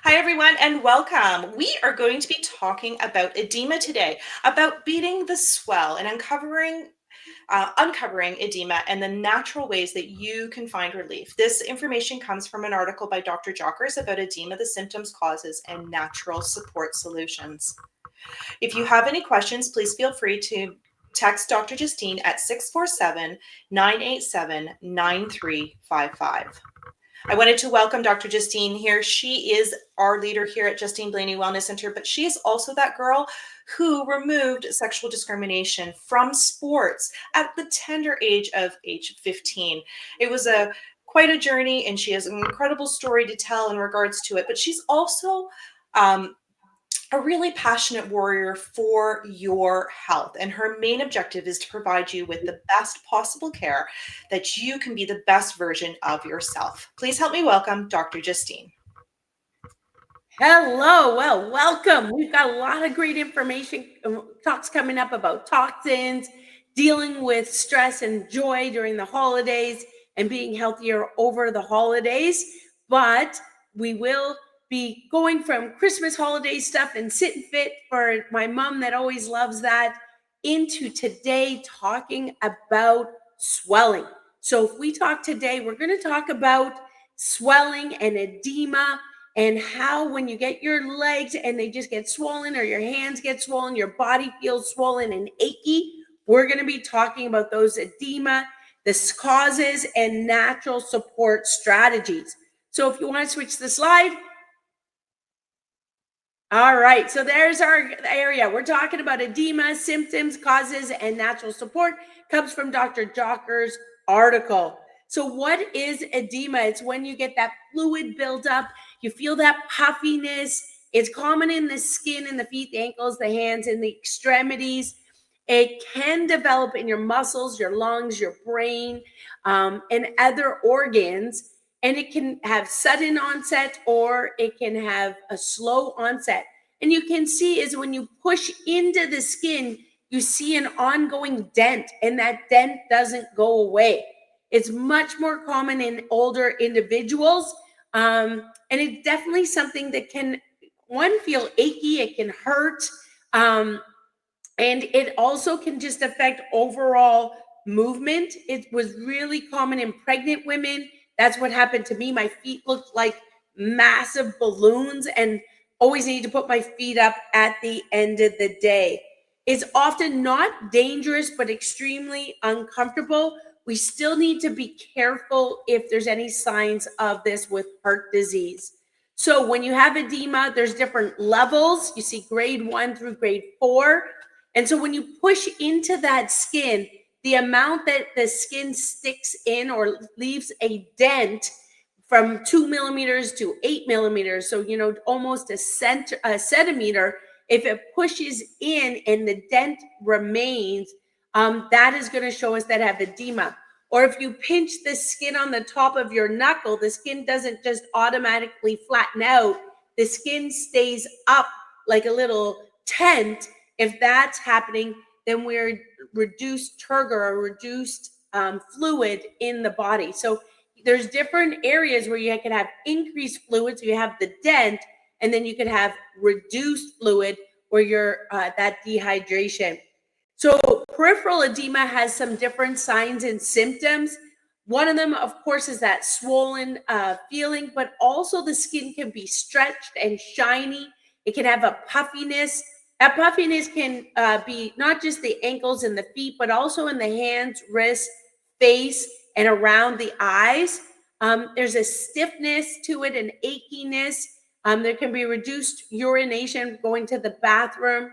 Hi, everyone, and welcome. We are going to be talking about edema today, about beating the swell and uncovering edema and the natural ways that you can find relief. This information comes from an article by Dr. Jocker about edema, the symptoms, causes, and natural support solutions. If you have any questions, please feel free to text Dr. Justine at 647 987 9355. I wanted to welcome Dr. Justine here. She is our leader here at Justine Blainey Wellness Center, but she is also that girl who removed sexual discrimination from sports at the tender age 15. It was quite a journey, and she has an incredible story to tell in regards to it. But she's also a really passionate warrior for your health. And her main objective is to provide you with the best possible care that you can be the best version of yourself. Please help me welcome Dr. Justine. Hello, well, welcome. We've got a lot of great information, talks coming up about toxins, dealing with stress and joy during the holidays, and being healthier over the holidays. But we will be going from Christmas holiday stuff and sit and fit for my mom that always loves that into today talking about swelling. So if we talk today, we're going to talk about swelling and edema, and how when you get your legs and they just get swollen, or your hands get swollen, your body feels swollen and achy. We're going to be talking about those edema, the causes, and natural support strategies. So if you want to switch the slide. All right, so there's our area. We're talking about edema, symptoms, causes, and natural support. Comes from Dr. Jocker's article. So what is edema? It's when you get that fluid buildup, you feel that puffiness. It's common in the skin, in the feet, the ankles, the hands, and the extremities. It can develop in your muscles, your lungs, your brain, and other organs. And it can have sudden onset, or it can have a slow onset. And you can see is when you push into the skin, you see an ongoing dent, and that dent doesn't go away. It's much more common in older individuals. And it's definitely something that can, one, feel achy, it can hurt. And it also can just affect overall movement. It was really common in pregnant women. That's what happened to me. My feet looked like massive balloons, and always need to put my feet up at the end of the day. It's often not dangerous, but extremely uncomfortable. We still need to be careful if there's any signs of this with heart disease. So when you have edema, there's different levels. You see grade 1 through grade 4. And so when you push into that skin, the amount that the skin sticks in or leaves a dent from 2 millimeters to 8 millimeters, so almost a centimeter, if it pushes in and the dent remains, that is going to show us that have edema. Or if you pinch the skin on the top of your knuckle, the skin doesn't just automatically flatten out. The skin stays up like a little tent. If that's happening, then we're reduced turgor, or reduced fluid in the body. So there's different areas where you can have increased fluid, so you have the dent, and then you can have reduced fluid where you're that dehydration. So peripheral edema has some different signs and symptoms. One of them, of course, is that swollen feeling, but also the skin can be stretched and shiny. It can have a puffiness. That puffiness can be not just the ankles and the feet, but also in the hands, wrists, face, and around the eyes. There's a stiffness to it, an achiness. There can be reduced urination going to the bathroom.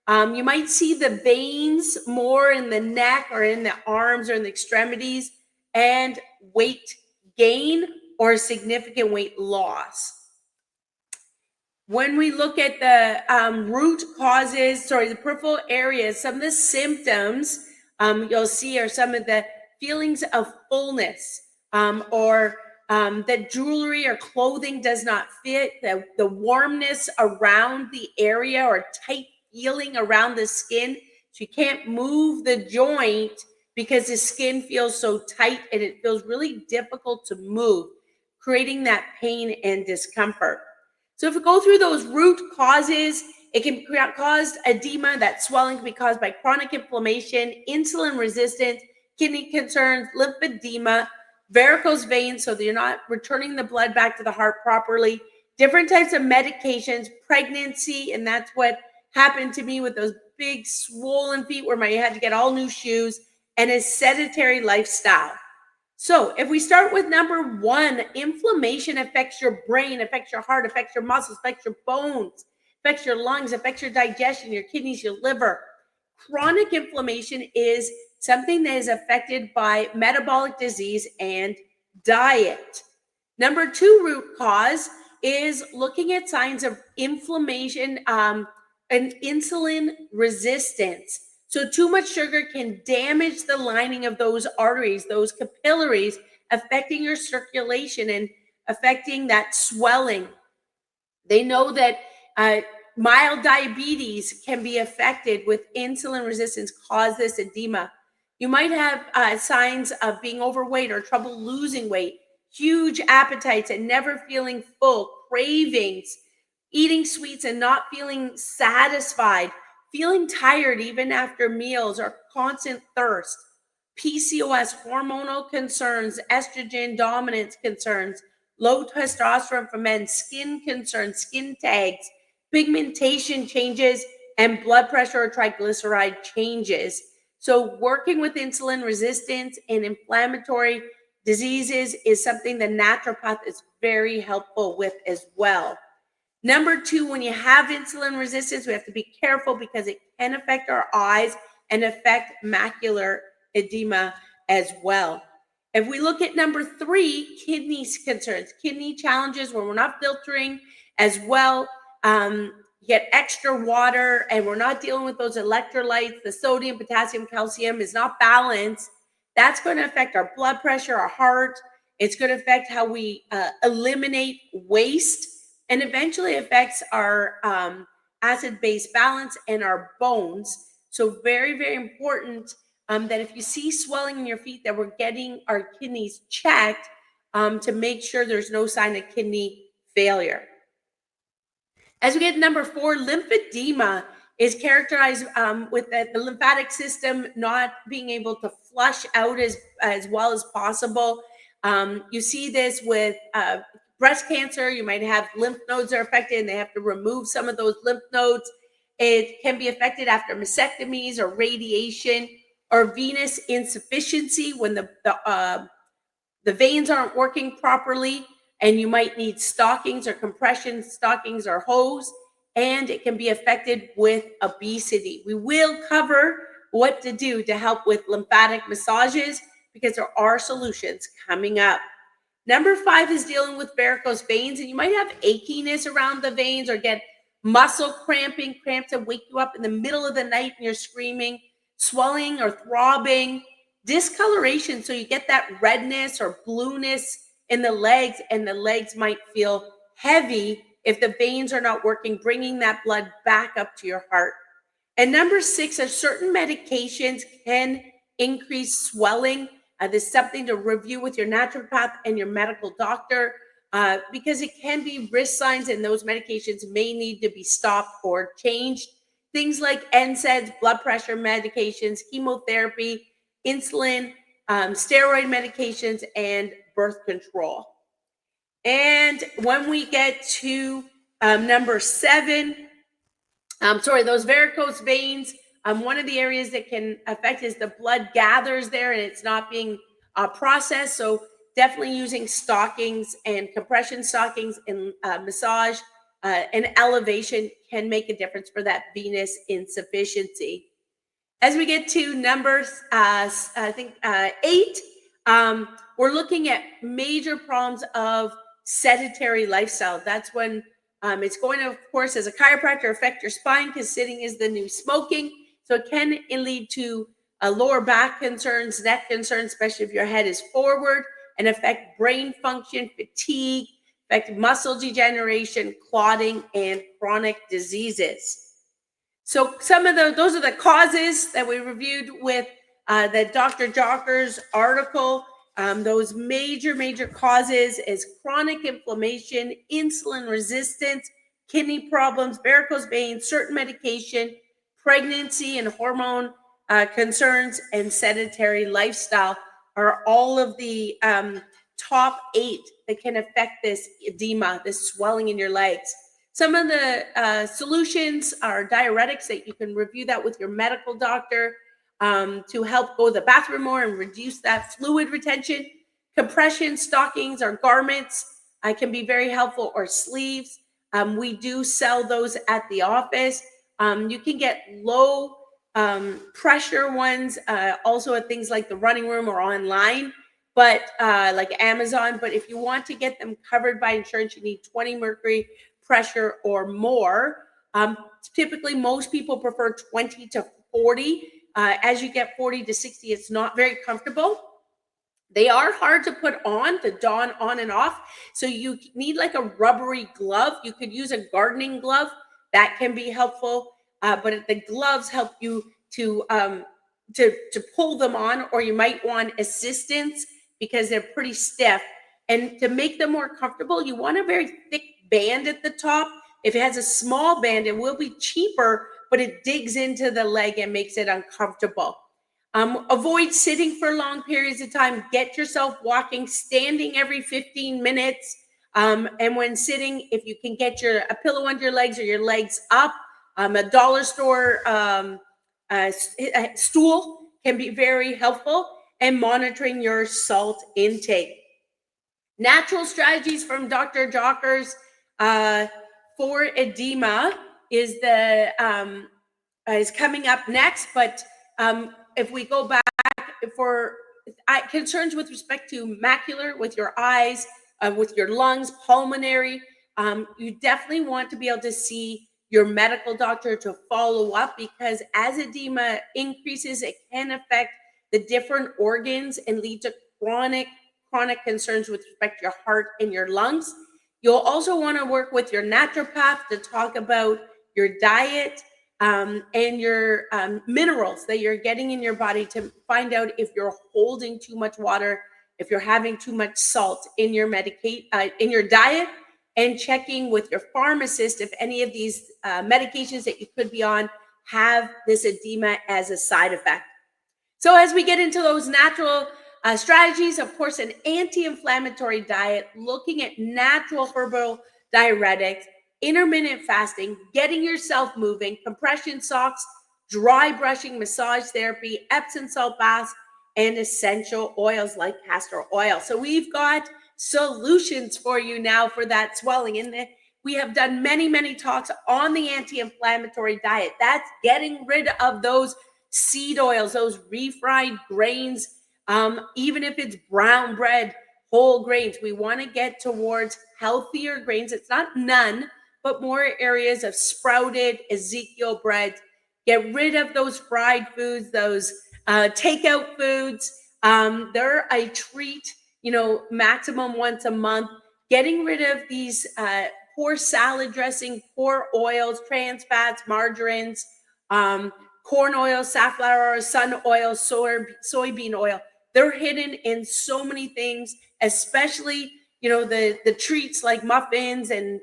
You might see the veins more in the neck or in the arms or in the extremities, and weight gain or significant weight loss. When we look at the root causes, the peripheral areas, some of the symptoms you'll see are some of the feelings of fullness, or that jewelry or clothing does not fit, the warmness around the area, or tight feeling around the skin. So you can't move the joint because the skin feels so tight and it feels really difficult to move, creating that pain and discomfort. So if we go through those root causes, it can cause edema. That swelling can be caused by chronic inflammation, insulin resistance, kidney concerns, lymphedema, varicose veins, so that you're not returning the blood back to the heart properly, different types of medications, pregnancy, and that's what happened to me with those big swollen feet where I had to get all new shoes, and a sedentary lifestyle. So if we start with number one, inflammation affects your brain, affects your heart, affects your muscles, affects your bones, affects your lungs, affects your digestion, your kidneys, your liver. Chronic inflammation is something that is affected by metabolic disease and diet. Number two root cause is looking at signs of inflammation and insulin resistance. So too much sugar can damage the lining of those arteries, those capillaries, affecting your circulation and affecting that swelling. They know that mild diabetes can be affected with insulin resistance, cause this edema. You might have signs of being overweight or trouble losing weight, huge appetites and never feeling full, cravings, eating sweets and not feeling satisfied, feeling tired even after meals, or constant thirst, PCOS, hormonal concerns, estrogen dominance concerns, low testosterone for men, skin concerns, skin tags, pigmentation changes, and blood pressure or triglyceride changes. So working with insulin resistance and inflammatory diseases is something the naturopath is very helpful with as well. Number two, when you have insulin resistance, we have to be careful because it can affect our eyes and affect macular edema as well. If we look at number three, kidney concerns, kidney challenges where we're not filtering as well, get extra water and we're not dealing with those electrolytes, the sodium, potassium, calcium is not balanced. That's going to affect our blood pressure, our heart. It's going to affect how we eliminate waste, and eventually affects our acid-base balance and our bones. So very, very important that if you see swelling in your feet, that we're getting our kidneys checked to make sure there's no sign of kidney failure. As we get to number four, lymphedema is characterized with the lymphatic system not being able to flush out as well as possible. You see this with breast cancer. You might have lymph nodes are affected and they have to remove some of those lymph nodes. It can be affected after mastectomies or radiation, or venous insufficiency when the veins aren't working properly, and you might need stockings or compression stockings or hose, and it can be affected with obesity. We will cover what to do to help with lymphatic massages because there are solutions coming up. Number five is dealing with varicose veins, and you might have achiness around the veins or get muscle cramping, cramps that wake you up in the middle of the night and you're screaming, swelling or throbbing, discoloration. So you get that redness or blueness in the legs, and the legs might feel heavy if the veins are not working, bringing that blood back up to your heart. And number six are certain medications can increase swelling. This is something to review with your naturopath and your medical doctor because it can be risk signs, and those medications may need to be stopped or changed. Things like NSAIDs, blood pressure medications, chemotherapy, insulin, steroid medications, and birth control. And when we get to number seven, those varicose veins, one of the areas that can affect is the blood gathers there and it's not being processed. So definitely using stockings and compression stockings and massage and elevation can make a difference for that venous insufficiency. As we get to number, eight, we're looking at major problems of sedentary lifestyle. That's when it's going to, of course, as a chiropractor, affect your spine because sitting is the new smoking. So it can lead to lower back concerns, neck concerns, especially if your head is forward, and affect brain function, fatigue, affect muscle degeneration, clotting, and chronic diseases. So some of those are the causes that we reviewed with the Dr. Jocker's article. Those major causes is chronic inflammation, insulin resistance, kidney problems, varicose veins, certain medication, pregnancy and hormone concerns, and sedentary lifestyle are all of the top 8 that can affect this edema, this swelling in your legs. Some of the solutions are diuretics that you can review that with your medical doctor to help go to the bathroom more and reduce that fluid retention. Compression stockings or garments can be very helpful, or sleeves. We do sell those at the office. You can get low pressure ones also at things like the running room or online, but like Amazon. But if you want to get them covered by insurance, you need 20 mercury pressure or more. Typically, most people prefer 20 to 40. As you get 40 to 60, it's not very comfortable. They are hard to put on, to don on and off. So you need like a rubbery glove. You could use a gardening glove. That can be helpful. But the gloves help you to pull them on, or you might want assistance because they're pretty stiff. And to make them more comfortable, you want a very thick band at the top. If it has a small band, it will be cheaper, but it digs into the leg and makes it uncomfortable. Avoid sitting for long periods of time. Get yourself walking, standing every 15 minutes. And when sitting, if you can get a pillow under your legs or your legs up, a dollar store stool can be very helpful, and monitoring your salt intake. Natural strategies from Dr. Jockers for edema is coming up next. But if we go back for concerns with respect to macular, with your eyes, with your lungs, pulmonary, you definitely want to be able to see your medical doctor to follow up, because as edema increases, it can affect the different organs and lead to chronic concerns with respect to your heart and your lungs. You'll also want to work with your naturopath to talk about your diet and your minerals that you're getting in your body, to find out if you're holding too much water, if you're having too much salt in your in your diet, and checking with your pharmacist if any of these medications that you could be on have this edema as a side effect. So as we get into those natural strategies, of course, an anti-inflammatory diet, looking at natural herbal diuretics, intermittent fasting, getting yourself moving, compression socks, dry brushing, massage therapy, Epsom salt baths, and essential oils like castor oil. So we've got solutions for you now for that swelling. And we have done many talks on the anti-inflammatory diet. That's getting rid of those seed oils, those refried grains, even if it's brown bread, whole grains. We want to get towards healthier grains. It's not none, but more areas of sprouted Ezekiel bread. Get rid of those fried foods, those takeout foods. They're a treat, maximum once a month. Getting rid of these poor salad dressing, poor oils, trans fats, margarines, corn oil, safflower oil, sun oil, soybean oil. They're hidden in so many things, especially the treats like muffins and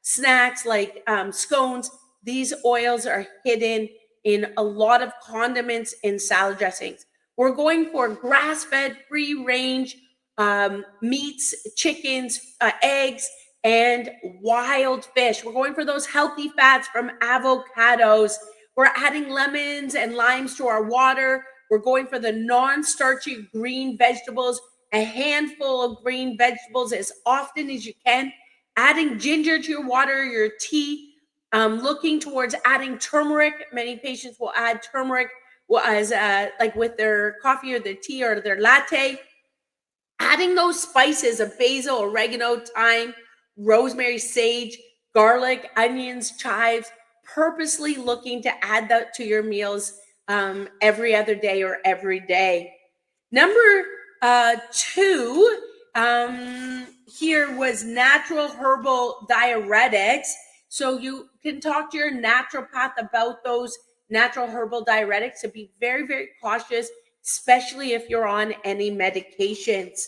snacks like scones. These oils are hidden in a lot of condiments and salad dressings. We're going for grass-fed, free-range meats, chickens, eggs, and wild fish. We're going for those healthy fats from avocados. We're adding lemons and limes to our water. We're going for the non-starchy green vegetables, a handful of green vegetables as often as you can. Adding ginger to your water, your tea. Looking towards adding turmeric. Many patients will add turmeric as like with their coffee or their tea or their latte. Adding those spices of basil, oregano, thyme, rosemary, sage, garlic, onions, chives, purposely looking to add that to your meals every other day or every day. Number 2 here was natural herbal diuretics. So you can talk to your naturopath about those natural herbal diuretics. So be very cautious especially if you're on any medications.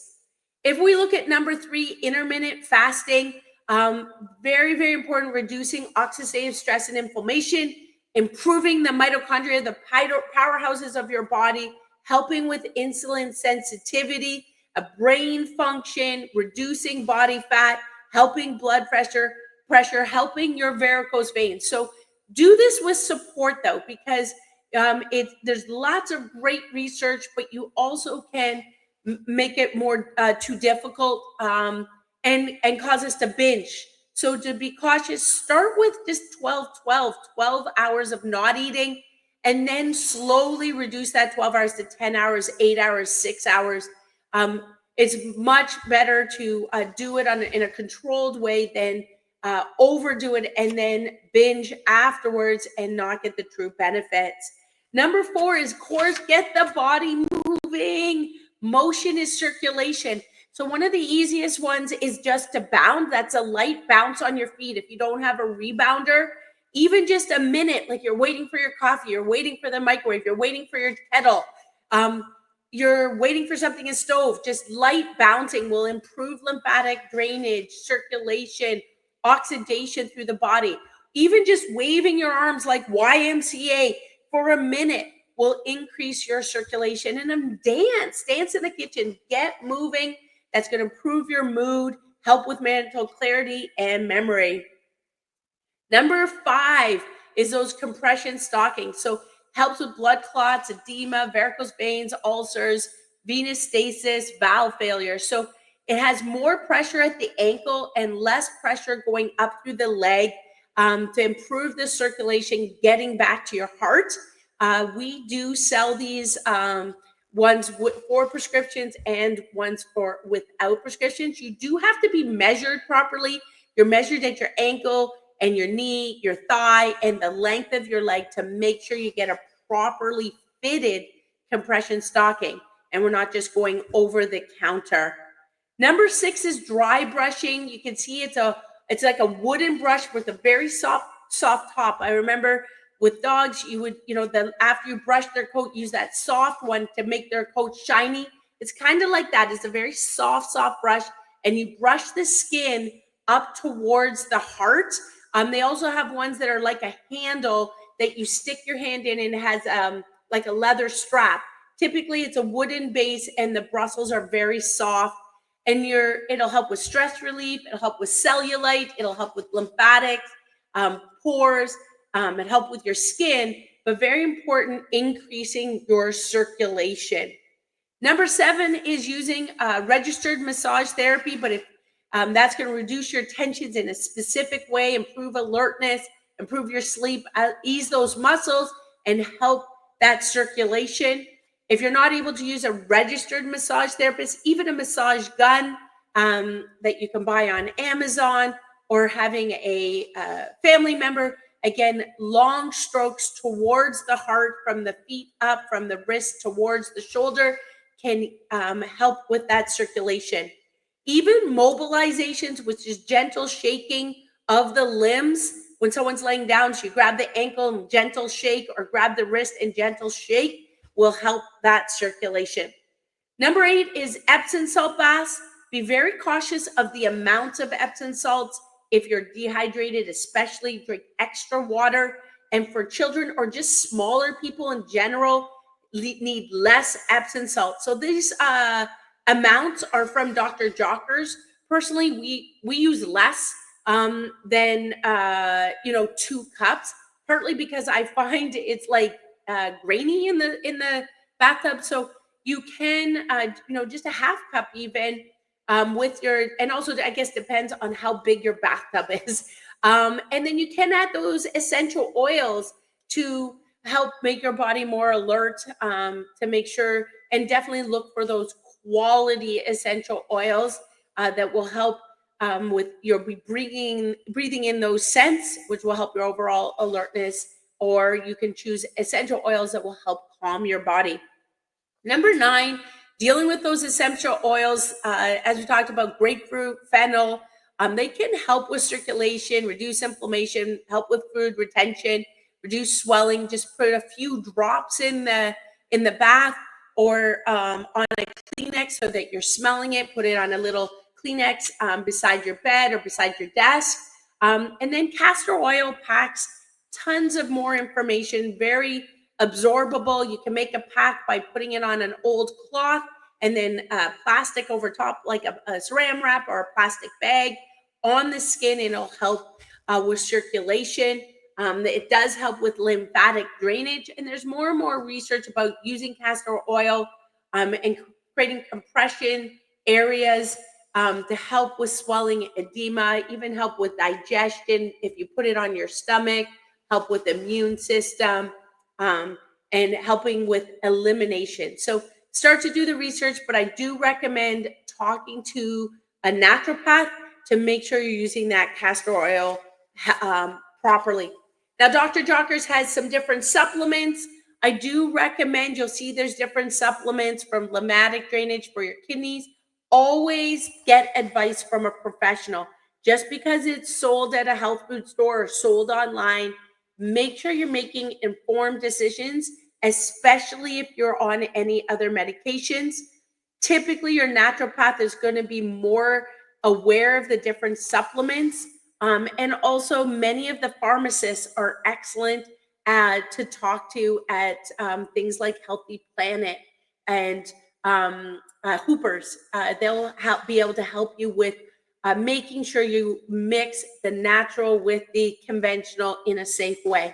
If we look at number 3, intermittent fasting, very, very important, reducing oxidative stress and inflammation, improving the mitochondria, the powerhouses of your body, helping with insulin sensitivity, a brain function, reducing body fat, helping blood pressure, helping your varicose veins. So do this with support though, because there's lots of great research, but you also can make it more too difficult and cause us to binge. So to be cautious, start with just 12 hours of not eating, and then slowly reduce that 12 hours to 10 hours, 8 hours, 6 hours. It's much better to do it in a controlled way than overdo it and then binge afterwards and not get the true benefits. Number 4 is, of course, get the body moving. Motion is circulation. So one of the easiest ones is just to bound. That's a light bounce on your feet. If you don't have a rebounder, even just a minute, like you're waiting for your coffee, you're waiting for the microwave, you're waiting for your kettle, you're waiting for something in stove, just light bouncing will improve lymphatic drainage, circulation, oxidation through the body. Even just waving your arms like YMCA for a minute will increase your circulation. And then dance in the kitchen, get moving. That's going to improve your mood, help with mental clarity and memory. Number 5 is those compression stockings. So helps with blood clots, edema, varicose veins, ulcers, venous stasis, valve failure. So it has more pressure at the ankle and less pressure going up through the leg to improve the circulation, getting back to your heart. We do sell these ones for prescriptions and ones for without prescriptions. You do have to be measured properly. You're measured at your ankle and your knee, your thigh, and the length of your leg to make sure you get a properly fitted compression stocking. And we're not just going over the counter. Number 6 is dry brushing. You can see it's like a wooden brush with a very soft top. I remember with dogs, you would, after you brush their coat, use that soft one to make their coat shiny. It's kind of like that. It's a very soft brush, and you brush the skin up towards the heart. They also have ones that are like a handle that you stick your hand in, and it has like a leather strap. Typically, it's a wooden base, and the bristles are very soft. And it'll help with stress relief. It'll help with cellulite. It'll help with lymphatics, pores. It help with your skin, but very important, increasing your circulation. Number 7 is using registered massage therapy, but if that's going to reduce your tensions in a specific way, improve alertness, improve your sleep, ease those muscles, and help that circulation. If you're not able to use a registered massage therapist, even a massage gun that you can buy on Amazon, or having a family member, again, long strokes towards the heart, from the feet up, from the wrist towards the shoulder, can help with that circulation. Even mobilizations, which is gentle shaking of the limbs. When someone's laying down, so you grab the ankle and gentle shake, or grab the wrist and gentle shake, will help that circulation. Number 8 is Epsom salt baths. Be very cautious of the amounts of Epsom salts. If you're dehydrated, especially, drink extra water. And for children or just smaller people in general, need less Epsom salt. So these amounts are from Dr. Jocker's. Personally, we use less than 2 cups, partly because I find it's like grainy in the bathtub. So you can just a half cup even with your, and also I guess depends on how big your bathtub is. And then you can add those essential oils to help make your body more alert, to make sure, and definitely look for those quality essential oils that will help with your breathing in those scents, which will help your overall alertness. Or you can choose essential oils that will help calm your body. Number 9, dealing with those essential oils, as we talked about, grapefruit, fennel, they can help with circulation, reduce inflammation, help with fluid retention, reduce swelling. Just put a few drops in the bath. or on a Kleenex so that you're smelling it. Put it on a little Kleenex beside your bed or beside your desk. And then castor oil packs tons of more information, very absorbable. You can make a pack by putting it on an old cloth and then plastic over top, like a saran wrap or a plastic bag on the skin. It'll help with circulation. It does help with lymphatic drainage. And there's more and more research about using castor oil and creating compression areas to help with swelling, edema, even help with digestion if you put it on your stomach, help with immune system, and helping with elimination. So start to do the research, but I do recommend talking to a naturopath to make sure you're using that castor oil properly. Now, Dr. Jockers has some different supplements. I do recommend, you'll see there's different supplements from lymphatic drainage for your kidneys. Always get advice from a professional. Just because it's sold at a health food store or sold online, make sure you're making informed decisions, especially if you're on any other medications. Typically, your naturopath is going to be more aware of the different supplements. And also, many of the pharmacists are excellent to talk to at things like Healthy Planet and Hoopers. They'll be able to help you with making sure you mix the natural with the conventional in a safe way.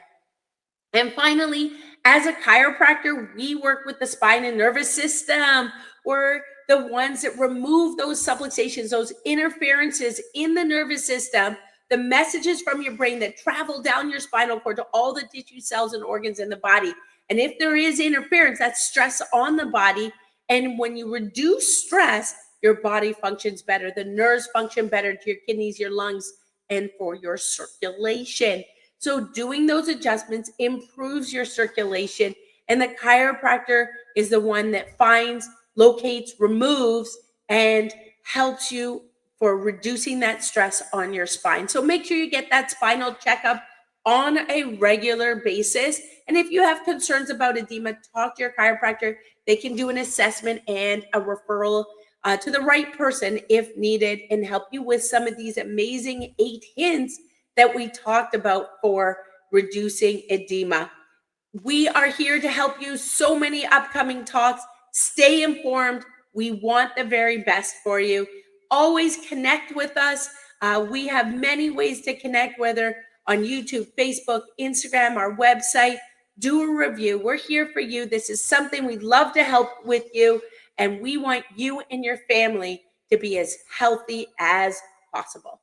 And finally, as a chiropractor, we work with the spine and nervous system. We're the ones that remove those subluxations, those interferences in the nervous system, the messages from your brain that travel down your spinal cord to all the tissue, cells, and organs in the body. And if there is interference, that's stress on the body. And when you reduce stress, your body functions better. The nerves function better to your kidneys, your lungs, and for your circulation. So doing those adjustments improves your circulation. And the chiropractor is the one that finds, locates, removes, and helps you for reducing that stress on your spine. So make sure you get that spinal checkup on a regular basis. And if you have concerns about edema, talk to your chiropractor. They can do an assessment and a referral to the right person if needed and help you with some of these amazing 8 hints that we talked about for reducing edema. We are here to help you. So many upcoming talks. Stay informed. We want the very best for you. Always connect with us. We have many ways to connect, whether on YouTube, Facebook, Instagram, our website. Do a review. We're here for you. This is something we'd love to help with you, and we want you and your family to be as healthy as possible.